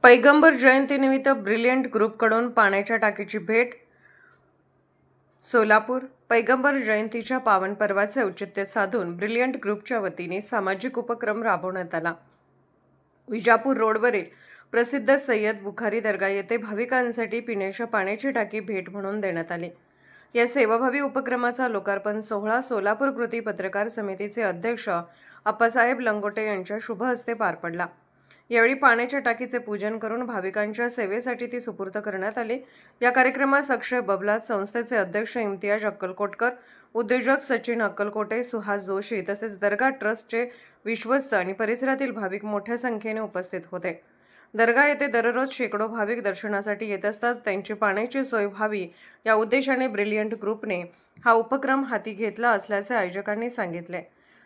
पैगंबर जयंतीनिमित्त ब्रिलियंट ग्रुपकडून पाण्याच्या टाकीची भेट. सोलापूर. पैगंबर जयंतीच्या पावन पर्वाचे औचित्य साधून ब्रिलियंट ग्रुपच्या वतीने सामाजिक उपक्रम राबवण्यात आला. विजापूर रोडवरील प्रसिद्ध सय्यद बुखारी दर्गा येथे भाविकांसाठी पिण्याच्या पाण्याची टाकी भेट म्हणून देण्यात आली. या सेवाभावी उपक्रमाचा लोकार्पण सोहळा सोलापूर कृती पत्रकार समितीचे अध्यक्ष अप्पासाहेब लंगोटे यांच्या शुभ हस्ते पार पडला. यावेळी पाण्याच्या टाकीचे पूजन करून भाविकांच्या सेवेसाठी ती सुपूर्द करण्यात आली. या कार्यक्रमात अक्षय बबलात, संस्थेचे अध्यक्ष इम्तियाज अक्कलकोटकर, उद्योजक सचिन अक्कलकोटे, सुहास जोशी तसेच दर्गा ट्रस्टचे विश्वस्त आणि परिसरातील भाविक मोठ्या संख्येने उपस्थित होते. दर्गा येथे दररोज शेकडो भाविक दर्शनासाठी येत असतात. त्यांची पाण्याची सोय व्हावी या उद्देशाने ब्रिलियंट ग्रुपने हा उपक्रम हाती घेतला असल्याचे आयोजकांनी सांगितले.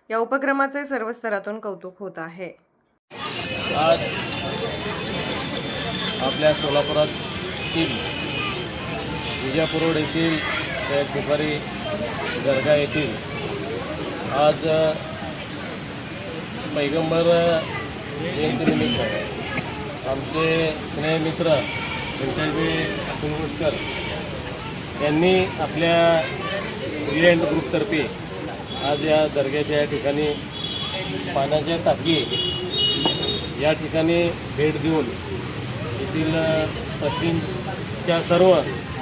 या उपक्रमाचे सर्व स्तरातून कौतुक होत आहे. आज आपल्या सोलापुरातील विजापूर रोड येथील सय्यद बुखारी दर्गा येथील आज पैगंबर जयंतीनिमित्त आमचे स्नेहमित्र पंचायती अक्कलकोटकर यांनी आपल्या ब्रिलियंट ग्रुपतर्फे आज या दर्ग्याच्या या ठिकाणी पाण्याच्या टाकी या ठिकाणी भेट देऊन येथील ट्रस्टींच्या सर्व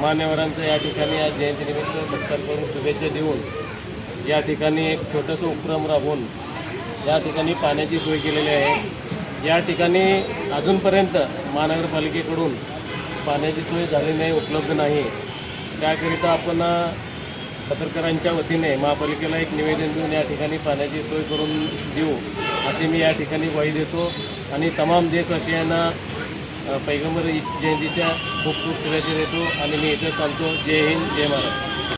मान्यवरांचं या ठिकाणी आज जयंतीनिमित्त सत्कार करून शुभेच्छा देऊन या ठिकाणी एक छोटंसं उपक्रम राबवून या ठिकाणी पाण्याची सोय केलेली आहे. या ठिकाणी अजूनपर्यंत महानगरपालिकेकडून पाण्याची सोय झाली नाही, उपलब्ध नाही. त्याकरिता आपण पत्रकारांच्या वतीने महापालिकेला एक निवेदन देऊन या ठिकाणी पाण्याची सोय करून देऊ असे मी या ठिकाणी ग्वाही देतो आणि तमाम देशवासियांना पैगंबर जयंतीच्या खूप खूप शुभेच्छा देतो आणि मी इथं थांबतो. जय हिंद, जय महाराष्ट्र.